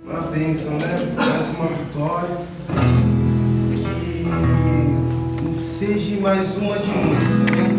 Uma bênção, né? Mais uma vitória. Que seja mais uma de muitas, amém?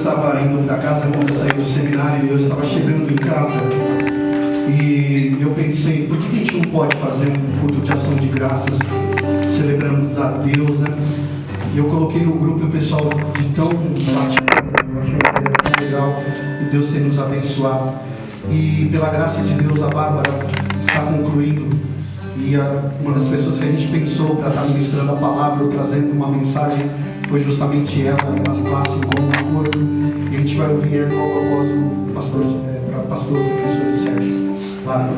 estava indo para casa quando eu saí do seminário e eu estava chegando em casa e eu pensei, por que a gente não pode fazer um culto de ação de graças, celebrando a Deus, né? E eu coloquei no grupo e o pessoal de tão legal e Deus tem nos abençoado. E pela graça de Deus, a Bárbara está concluindo e uma das pessoas que a gente pensou para estar ministrando a palavra ou trazendo uma mensagem foi justamente ela, na classe como cura. E a gente vai ouvir logo após o pastor, professor Sérgio. Claro.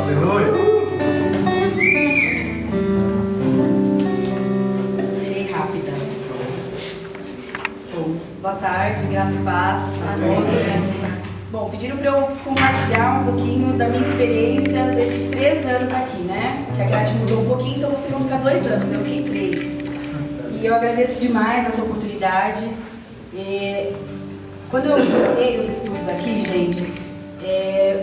Aleluia. Eu serei rápida. Bom, boa tarde, graça e paz a todos. Bom, pediram para eu compartilhar um pouquinho da minha experiência desses 3 anos aqui, né? Que a grade mudou um pouquinho, então vocês vão ficar 2 anos, eu fiquei 3. E eu agradeço demais essa oportunidade. Quando eu iniciei os estudos aqui, gente,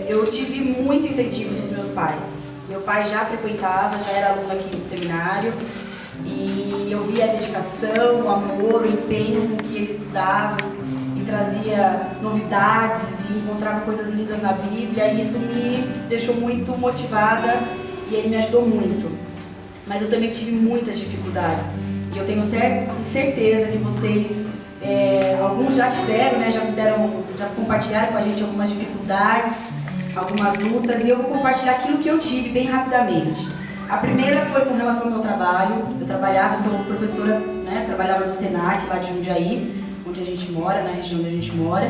eu tive muito incentivo dos meus pais. Meu pai já frequentava, já era aluno aqui no seminário, e eu via a dedicação, o amor, o empenho com que ele estudava e trazia novidades e encontrava coisas lindas na Bíblia, e isso me deixou muito motivada e ele me ajudou muito. Mas eu também tive muitas dificuldades, e eu tenho certeza que vocês, alguns já tiveram, né, já compartilharam com a gente algumas dificuldades, algumas lutas, e eu vou compartilhar aquilo que eu tive bem rapidamente. A primeira foi com relação ao meu trabalho. Eu sou professora, né, trabalhava no Senac, lá de Jundiaí, onde a gente mora, na região onde a gente mora,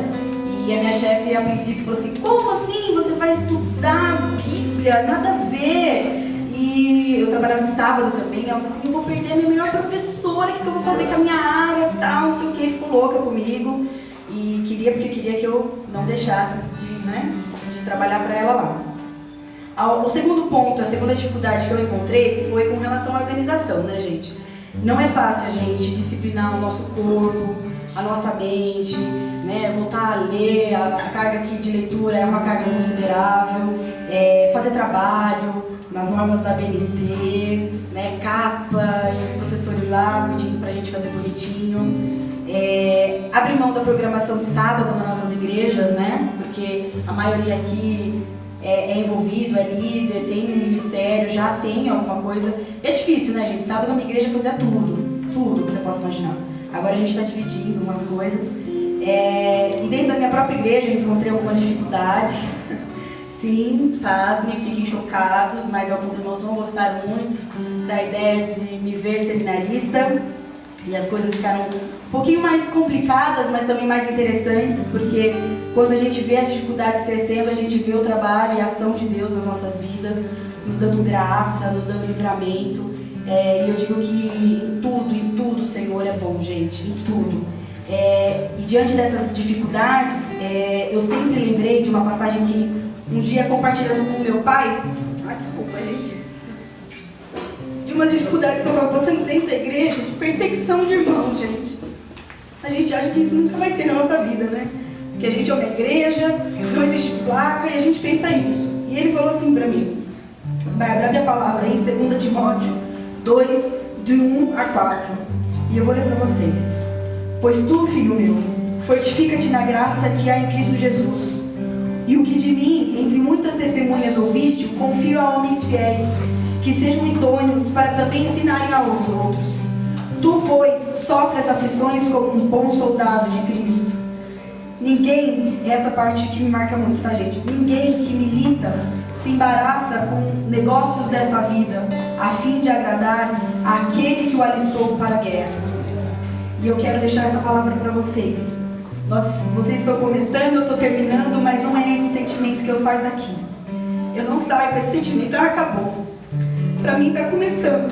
e a minha chefe, a princípio, falou assim: como assim você vai estudar Bíblia? Nada a ver. E eu trabalhava de sábado também, ela falou assim: eu vou perder a minha melhor professora, o que eu vou fazer com a minha área, tal, não sei o que, ficou louca comigo, e porque queria que eu não deixasse de trabalhar para ela lá. O segundo ponto, a segunda dificuldade que eu encontrei foi com relação à organização, né, gente? Não é fácil a gente disciplinar o nosso corpo, a nossa mente, né? Voltar a ler, a carga aqui de leitura é uma carga considerável, fazer trabalho nas normas da BNT, né? Capa, e os professores lá pedindo pra gente fazer bonitinho. Abrir mão da programação de sábado nas nossas igrejas, né? Porque a maioria aqui é envolvido, é líder, tem um ministério, já tem alguma coisa. É difícil, né, gente? Sábado a minha igreja fazia tudo que você possa imaginar. Agora a gente está dividindo umas coisas. E dentro da minha própria igreja eu encontrei algumas dificuldades. Sim, pasmem, fiquem chocados, mas alguns irmãos não gostaram muito da ideia de me ver seminarista. E as coisas ficaram um pouquinho mais complicadas, mas também mais interessantes, porque quando a gente vê as dificuldades crescendo, a gente vê o trabalho e a ação de Deus nas nossas vidas, nos dando graça, nos dando livramento. E eu digo que em tudo o Senhor é bom, gente, em tudo. E diante dessas dificuldades, eu sempre lembrei de uma passagem que um dia, compartilhando com o meu pai, desculpa, gente, de umas dificuldades que eu estava passando dentro da igreja, de perseguição de irmãos, gente. A gente acha que isso nunca vai ter na nossa vida, né? Porque a gente é uma igreja, não existe placa, e a gente pensa isso. E ele falou assim para mim, Bárbara, abre a palavra em 2 Timóteo 2, de 1 a 4. E eu vou ler para vocês. Pois tu, filho meu, fortifica-te na graça que há em Cristo Jesus. E o que de mim, entre muitas testemunhas ouviste, confio a homens fiéis, que sejam idôneos para também ensinarem aos outros. Tu, pois, sofres aflições como um bom soldado de Cristo. Ninguém, essa parte que me marca muito, tá, gente? Ninguém que milita se embaraça com negócios dessa vida, a fim de agradar aquele que o alistou para a guerra. E eu quero deixar essa palavra para vocês. Vocês estão começando, eu estou terminando, mas não é esse sentimento que eu saio daqui. Eu não saio com esse sentimento, acabou. Para mim está começando.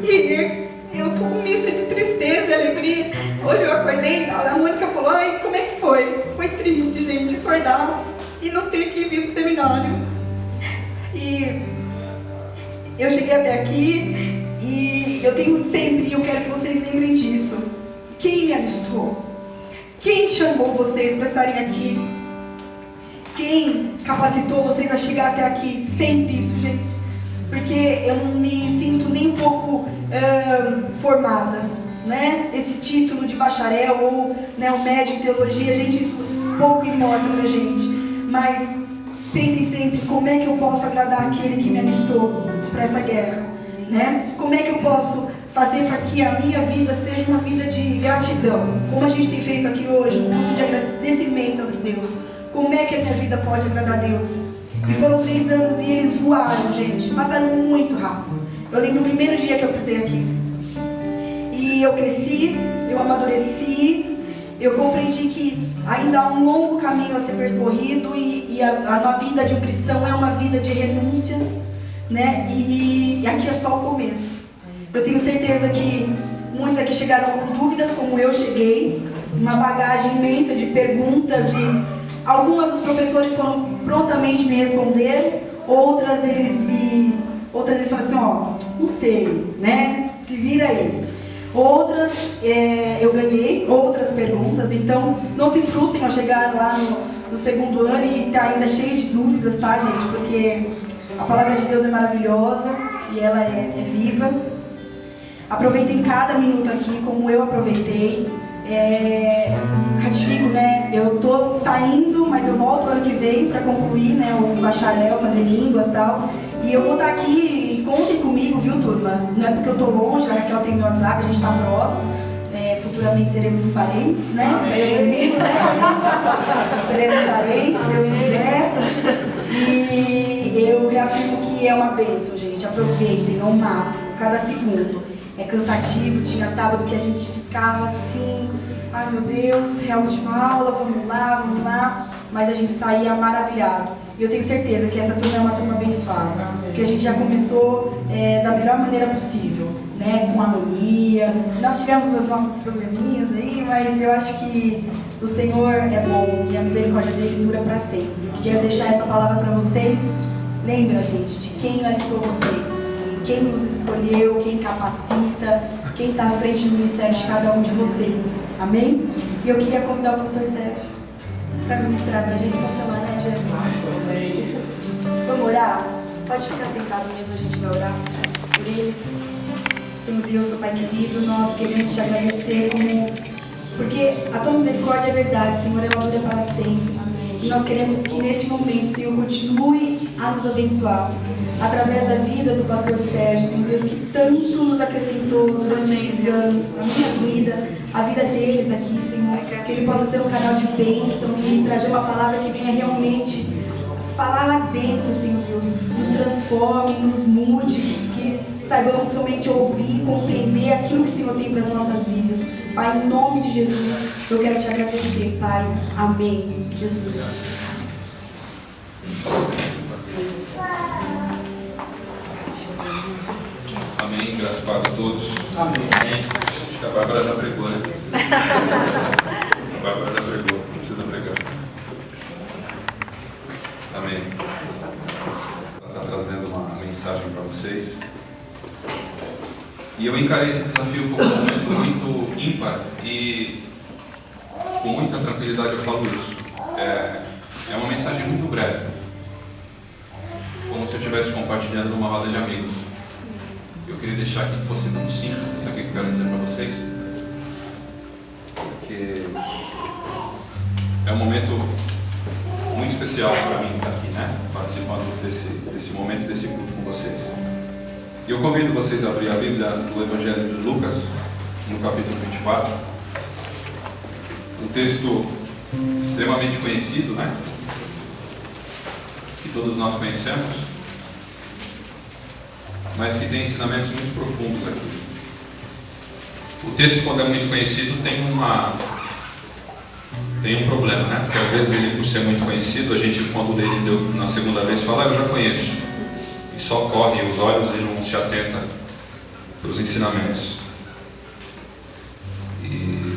E eu estou com mista de tristeza e alegria. Hoje eu acordei, a Mônica falou: ai, como é que foi? Foi triste, gente, acordar e não ter que vir para o seminário. E eu cheguei até aqui e eu tenho sempre, e eu quero que vocês lembrem disso, quem me alistou? Quem chamou vocês para estarem aqui? Quem capacitou vocês a chegar até aqui? Sempre isso, gente. Porque eu não me sinto nem um pouco formada, né? Esse título de bacharel ou, né, o médio em teologia, gente, isso pouco importa pra gente. Mas pensem sempre, como é que eu posso agradar aquele que me alistou para essa guerra, né? Como é que eu posso fazer para que a minha vida seja uma vida de gratidão, como a gente tem feito aqui hoje, um culto de agradecimento a Deus. Como é que a minha vida pode agradar a Deus? E foram 3 anos e eles voaram, gente, passaram muito rápido. Eu lembro o primeiro dia que eu pisei aqui. E eu cresci, eu amadureci, eu compreendi que ainda há um longo caminho a ser percorrido e a vida de um cristão é uma vida de renúncia, né? E aqui é só o começo. Eu tenho certeza que muitos aqui chegaram com dúvidas, como eu cheguei, uma bagagem imensa de perguntas, e algumas os professores foram prontamente me responder, outras eles falaram assim, ó, não sei, né? Se vira aí. Outras eu ganhei outras perguntas, então não se frustrem ao chegar lá no segundo ano e estar ainda cheio de dúvidas, tá, gente? Porque a palavra de Deus é maravilhosa e ela é viva. Aproveitem cada minuto aqui como eu aproveitei. Ratifico, né? Eu tô saindo, mas eu volto ano que vem para concluir, né, o bacharel, fazer línguas e tal. E eu vou estar aqui e contem comigo, viu, turma? Não é porque eu tô longe, a Raquel tem meu WhatsApp, a gente tá próximo. Futuramente seremos parentes, né? Amém. Seremos parentes, Deus quiser. E eu reafirmo que é uma bênção, gente. Aproveitem ao máximo, cada segundo. É cansativo, tinha sábado que a gente ficava assim, ai meu Deus, é a última aula, vamos lá, mas a gente saía maravilhado. E eu tenho certeza que essa turma é uma turma abençoada, porque a gente já começou da melhor maneira possível, né? Com harmonia. Nós tivemos os nossos probleminhas aí, mas eu acho que o Senhor é bom e a misericórdia dele dura para sempre. Eu queria deixar essa palavra para vocês. Lembra, gente, de quem alistou vocês. Quem nos escolheu, quem capacita, quem está à frente do ministério de cada um de vocês. Amém? E eu queria convidar o pastor Sérgio para ministrar para a gente emocionar, né, gente? Vamos orar? Pode ficar sentado mesmo, a gente vai orar por ele. Senhor Deus, meu Pai querido, nós queremos te agradecer porque a tua misericórdia é verdade, Senhor, ela dura para sempre. E nós queremos que neste momento o Senhor continue a nos abençoar através da vida do pastor Sérgio, Senhor Deus, que tanto nos acrescentou durante esses anos, a minha vida, a vida deles aqui, Senhor, que ele possa ser um canal de bênção e trazer uma palavra que venha realmente falar lá dentro, Senhor Deus, nos transforme, nos mude, que saibamos realmente ouvir e compreender aquilo que o Senhor tem para as nossas vidas. Pai, em nome de Jesus, eu quero te agradecer, Pai. Amém. Jesus. Amém, graças a paz a todos. Amém. Acho que a Bárbara já pregou, né? A Bárbara já pregou, não precisa pregar. Amém. Ela está trazendo uma mensagem para vocês. E eu encarei esse desafio como um momento muito ímpar e com muita tranquilidade eu falo isso. É uma mensagem muito breve, como se eu estivesse compartilhando numa roda de amigos. Eu queria deixar que fosse muito simples, isso aqui que eu quero dizer para vocês, porque é um momento muito especial para mim estar aqui, né? Participando desse momento, desse culto com vocês. E eu convido vocês a abrir a Bíblia do Evangelho de Lucas, no capítulo 24. Um texto extremamente conhecido, né? Que todos nós conhecemos, mas que tem ensinamentos muito profundos aqui. O texto, quando é muito conhecido, tem um problema, né? Porque às vezes ele, por ser muito conhecido, a gente, quando ele deu na segunda vez, fala, eu já conheço. E só corre os olhos e não se atenta para os ensinamentos. E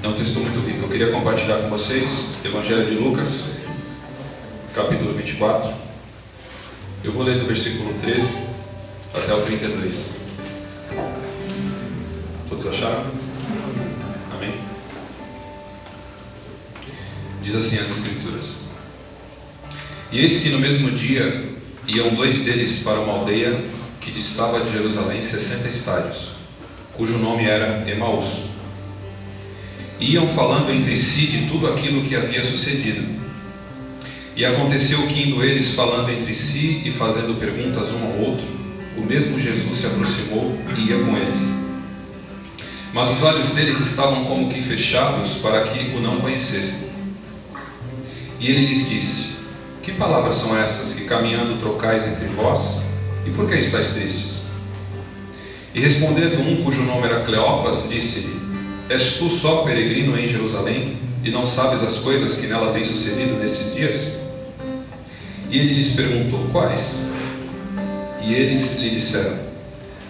é um texto muito rico. Eu queria compartilhar com vocês Evangelho de Lucas, capítulo 24. Eu vou ler do versículo 13 até o 32. Todos acharam? Amém? Diz assim as Escrituras. E eis que no mesmo dia iam dois deles para uma aldeia que distava de Jerusalém 60 estádios, cujo nome era Emaús. Iam falando entre si de tudo aquilo que havia sucedido. E aconteceu que, indo eles falando entre si e fazendo perguntas um ao outro, o mesmo Jesus se aproximou e ia com eles. Mas os olhos deles estavam como que fechados para que o não conhecessem. E ele lhes disse: que palavras são essas que caminhando trocais entre vós? E por que estáis tristes? E respondendo um cujo nome era Cleopas, disse-lhe: És tu só peregrino em Jerusalém, e não sabes as coisas que nela têm sucedido nestes dias? E ele lhes perguntou: Quais? E eles lhe disseram: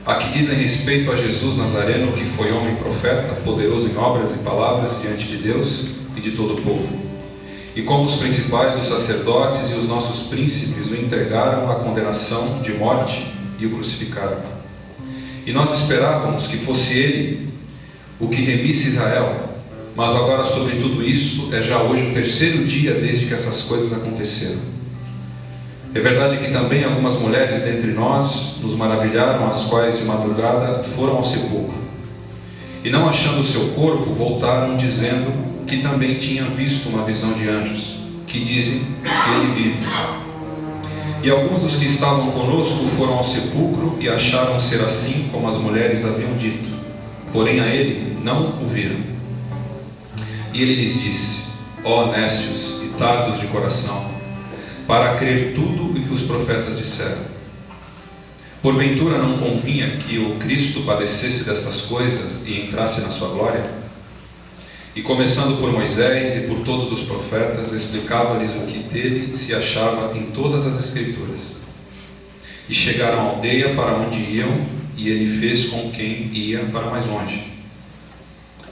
A que dizem respeito a Jesus Nazareno, que foi homem profeta, poderoso em obras e palavras diante de Deus e de todo o povo. E como os principais dos sacerdotes e os nossos príncipes o entregaram à condenação de morte e o crucificaram. E nós esperávamos que fosse ele o que remisse Israel, mas agora sobre tudo isso é já hoje o terceiro dia desde que essas coisas aconteceram. É verdade que também algumas mulheres dentre nós nos maravilharam, as quais de madrugada foram ao sepulcro, e não achando o seu corpo, voltaram dizendo que também tinham visto uma visão de anjos, que dizem que ele vive. E alguns dos que estavam conosco foram ao sepulcro e acharam ser assim como as mulheres haviam dito, porém a ele não o viram. E ele lhes disse: Ó nécios e tardos de coração, para crer tudo o que os profetas disseram. Porventura não convinha que o Cristo padecesse destas coisas e entrasse na sua glória? E começando por Moisés e por todos os profetas, explicava-lhes o que dele se achava em todas as Escrituras. E chegaram à aldeia para onde iam, e ele fez com quem ia para mais longe.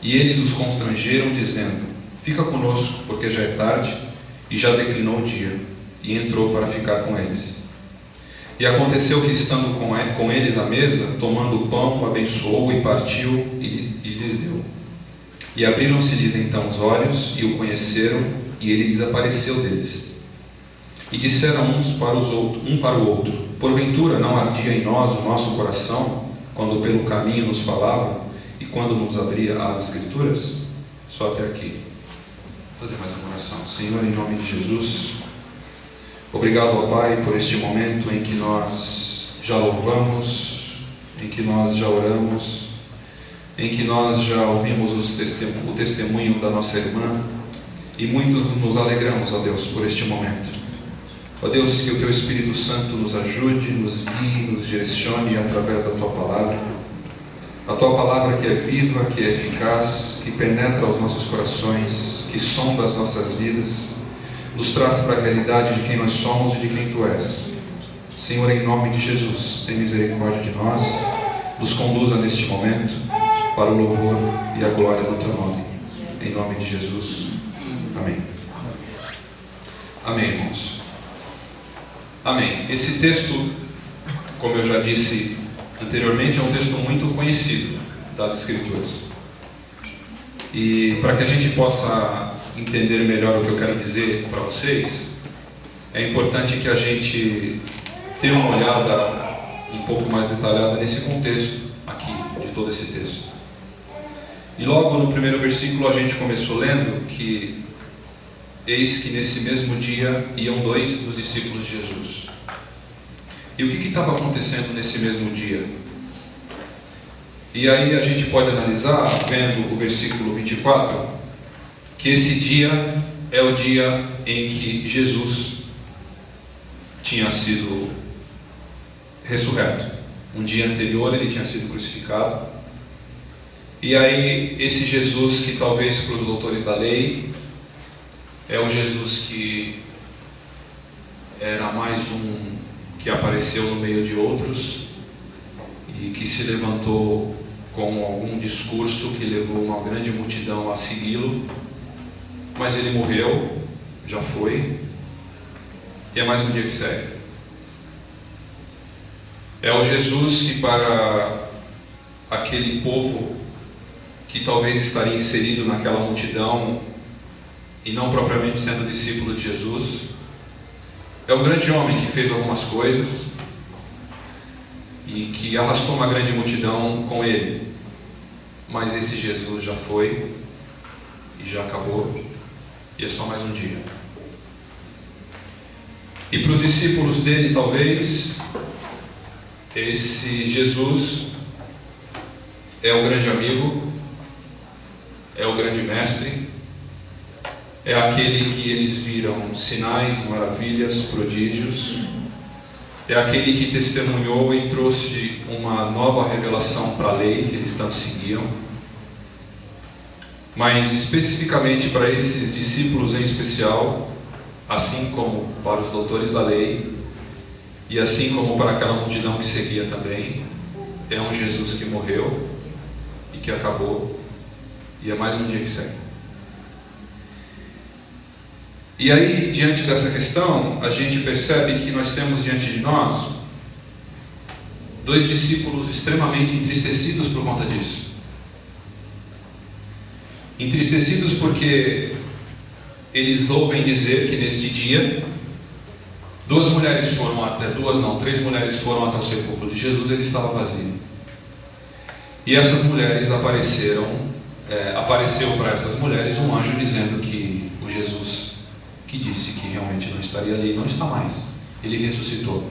E eles os constrangeram, dizendo: Fica conosco, porque já é tarde, e já declinou o dia. E entrou para ficar com eles. E aconteceu que, estando com eles à mesa, tomando o pão, abençoou e partiu e lhes deu. E abriram-se-lhes então os olhos, e o conheceram, e ele desapareceu deles. E disseram um para o outro: Porventura não ardia em nós o nosso coração, quando pelo caminho nos falava, e quando nos abria as Escrituras? Só até aqui. Vou fazer mais uma oração. Senhor, em nome de Jesus, obrigado ao Pai por este momento em que nós já louvamos, em que nós já oramos, em que nós já ouvimos o testemunho da nossa irmã, e muito nos alegramos, ó Deus, por este momento. Ó Deus, que o Teu Espírito Santo nos ajude, nos guie, nos direcione através da Tua Palavra. A Tua Palavra que é viva, que é eficaz, que penetra os nossos corações, que sonda as nossas vidas, nos traz para a realidade de quem nós somos e de quem Tu és. Senhor, em nome de Jesus, tem misericórdia de nós, nos conduza neste momento para o louvor e a glória do Teu nome. Em nome de Jesus. Amém. Amém, irmãos. Amém. Esse texto, como eu já disse anteriormente, é um texto muito conhecido das Escrituras. E para que a gente possa entender melhor o que eu quero dizer para vocês, é importante que a gente tenha uma olhada um pouco mais detalhada nesse contexto aqui, de todo esse texto. E logo no primeiro versículo a gente começou lendo que eis que nesse mesmo dia iam dois dos discípulos de Jesus. E o que estava acontecendo nesse mesmo dia? E aí a gente pode analisar, vendo o versículo 24, que esse dia é o dia em que Jesus tinha sido ressurreto. Um dia anterior ele tinha sido crucificado. E aí esse Jesus que talvez para os doutores da lei é o Jesus que era mais um que apareceu no meio de outros e que se levantou com algum discurso que levou uma grande multidão a segui-lo, mas ele morreu, já foi, e é mais um dia que segue. É o Jesus que para aquele povo que talvez estaria inserido naquela multidão e não propriamente sendo discípulo de Jesus, é um grande homem que fez algumas coisas e que arrastou uma grande multidão com ele, mas esse Jesus já foi e já acabou, e é só mais um dia. E para os discípulos dele, talvez, esse Jesus é o grande amigo, é o grande mestre, é aquele que eles viram sinais, maravilhas, prodígios, é aquele que testemunhou e trouxe uma nova revelação para a lei que eles tanto seguiam. Mas especificamente para esses discípulos em especial, assim como para os doutores da lei, e assim como para aquela multidão que seguia também, é um Jesus que morreu e que acabou, e é mais um dia que segue. E aí, diante dessa questão, a gente percebe que nós temos diante de nós dois discípulos extremamente entristecidos por conta disso. Entristecidos porque eles ouvem dizer que neste dia três mulheres foram até o sepulcro de Jesus, ele estava vazio. E essas mulheres apareceu para essas mulheres um anjo dizendo que o Jesus que disse que realmente não estaria ali, não está mais. Ele ressuscitou.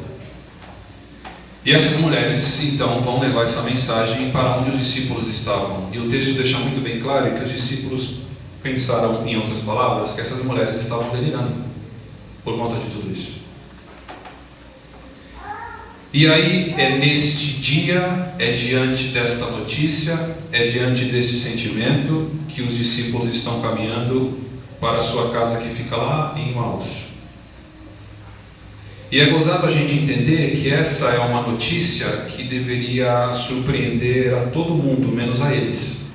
E essas mulheres, então, vão levar essa mensagem para onde os discípulos estavam. E o texto deixa muito bem claro que os discípulos pensaram, em outras palavras, que essas mulheres estavam delirando por conta de tudo isso. E aí, é neste dia, é diante desta notícia, é diante deste sentimento que os discípulos estão caminhando para a sua casa que fica lá em Emaús. E é gozado a gente entender que essa é uma notícia que deveria surpreender a todo mundo, menos a eles.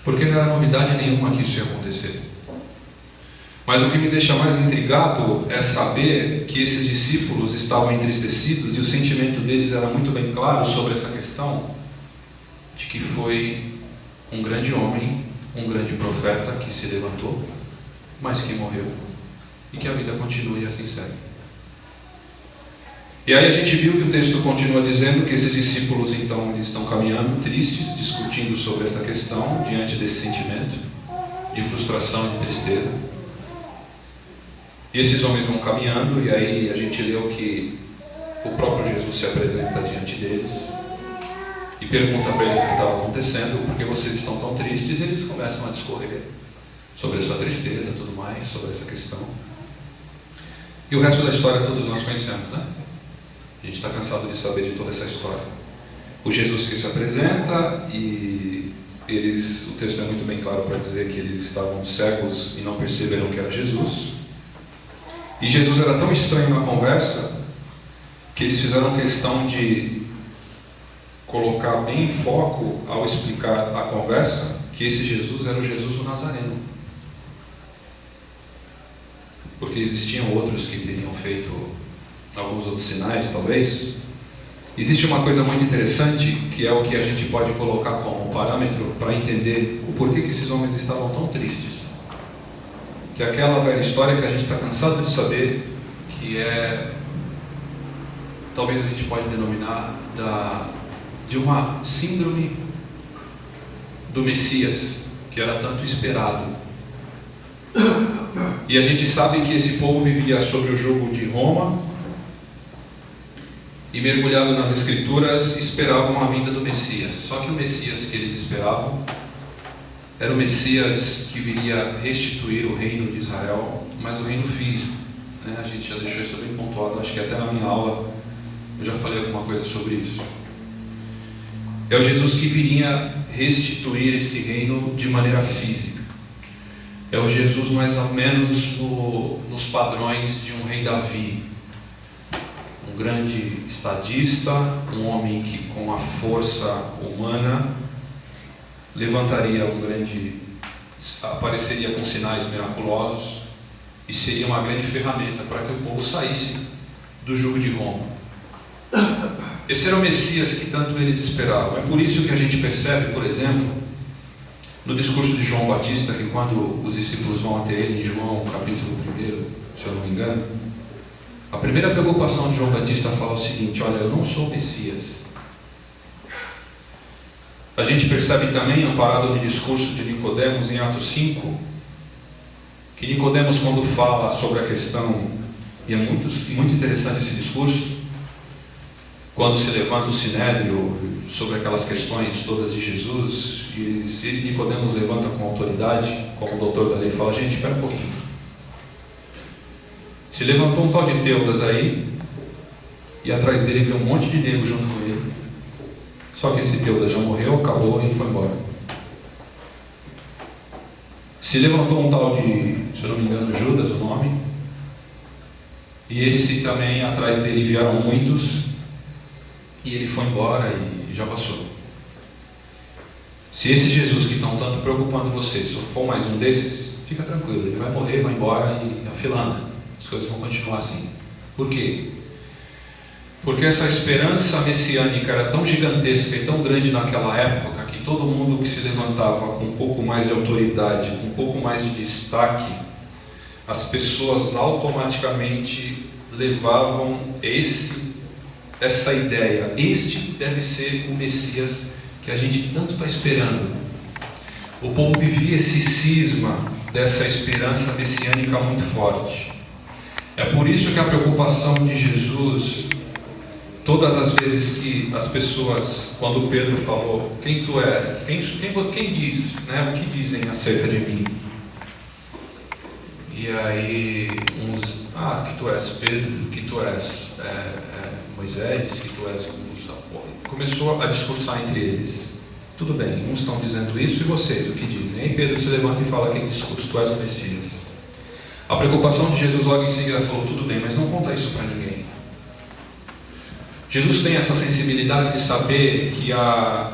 Porque não era novidade nenhuma que isso ia acontecer. Mas o que me deixa mais intrigado é saber que esses discípulos estavam entristecidos e o sentimento deles era muito bem claro sobre essa questão de que foi um grande homem, um grande profeta que se levantou, mas que morreu, e que a vida continua e assim segue. E aí a gente viu que o texto continua dizendo que esses discípulos então eles estão caminhando tristes, discutindo sobre essa questão, diante desse sentimento de frustração e de tristeza. E esses homens vão caminhando, e aí a gente leu que o próprio Jesus se apresenta diante deles e pergunta para eles o que estava acontecendo, porque vocês estão tão tristes, e eles começam a discorrer sobre a sua tristeza e tudo mais, sobre essa questão. E o resto da história todos nós conhecemos, né? A gente está cansado de saber de toda essa história. O Jesus que se apresenta, e o texto é muito bem claro para dizer que eles estavam cegos e não perceberam que era Jesus. E Jesus era tão estranho na conversa que eles fizeram questão de colocar bem em foco, ao explicar a conversa, que esse Jesus era o Jesus do Nazareno. Porque existiam outros que teriam feito alguns outros sinais, talvez. Existe uma coisa muito interessante, que é o que a gente pode colocar como parâmetro para entender o porquê que esses homens estavam tão tristes. Que é aquela velha história que a gente está cansado de saber, que é, talvez a gente pode denominar, de uma síndrome do Messias, que era tanto esperado. E a gente sabe que esse povo vivia sob o jugo de Roma, e mergulhado nas Escrituras, esperavam a vinda do Messias. Só que o Messias que eles esperavam era o Messias que viria restituir o reino de Israel, mas o reino físico, né? A gente já deixou isso bem pontuado, acho que até na minha aula eu já falei alguma coisa sobre isso. É o Jesus que viria restituir esse reino de maneira física. É o Jesus mais ou menos nos padrões de um rei Davi. Um grande estadista, um homem que com a força humana levantaria apareceria com sinais miraculosos e seria uma grande ferramenta para que o povo saísse do jugo de Roma. Esse era o Messias que tanto eles esperavam. É por isso que a gente percebe, por exemplo, no discurso de João Batista, que quando os discípulos vão até ele em João capítulo 1, se eu não me engano, a primeira preocupação de João Batista fala o seguinte: olha, eu não sou o Messias. A gente percebe também, amparado no discurso de Nicodemos em Atos 5, que Nicodemos, quando fala sobre a questão, e é muito interessante esse discurso, quando se levanta o sinédrio sobre aquelas questões todas de Jesus, e Nicodemos levanta com autoridade, como doutor da lei, fala: gente, espera um pouquinho. Se levantou um tal de Teudas aí, e atrás dele veio um monte de nego junto com ele. Só que esse Teudas já morreu, acabou e foi embora. Se levantou um tal de, se eu não me engano, Judas, o nome. E esse também, atrás dele vieram muitos. E ele foi embora e já passou. Se esse Jesus que estão tanto preocupando vocês, se for mais um desses, fica tranquilo, ele vai morrer, vai embora e afilando. As coisas vão continuar assim. Por quê? Porque essa esperança messiânica era tão gigantesca e tão grande naquela época que todo mundo que se levantava com um pouco mais de autoridade, com um pouco mais de destaque, as pessoas automaticamente levavam essa ideia. Este deve ser o Messias que a gente tanto está esperando. O povo vivia esse cisma dessa esperança messiânica muito forte. É por isso que a preocupação de Jesus, todas as vezes que as pessoas, quando Pedro falou, quem tu és? Quem diz, né? O que dizem acerca de mim? E aí uns, que tu és Pedro, que tu és Moisés, que tu és Musa. Começou a discursar entre eles. Tudo bem, uns estão dizendo isso e vocês o que dizem? Aí Pedro se levanta e fala aquele discurso, tu és o Messias. A preocupação de Jesus logo em seguida falou, tudo bem, mas não conta isso para ninguém. Jesus tem essa sensibilidade de saber que a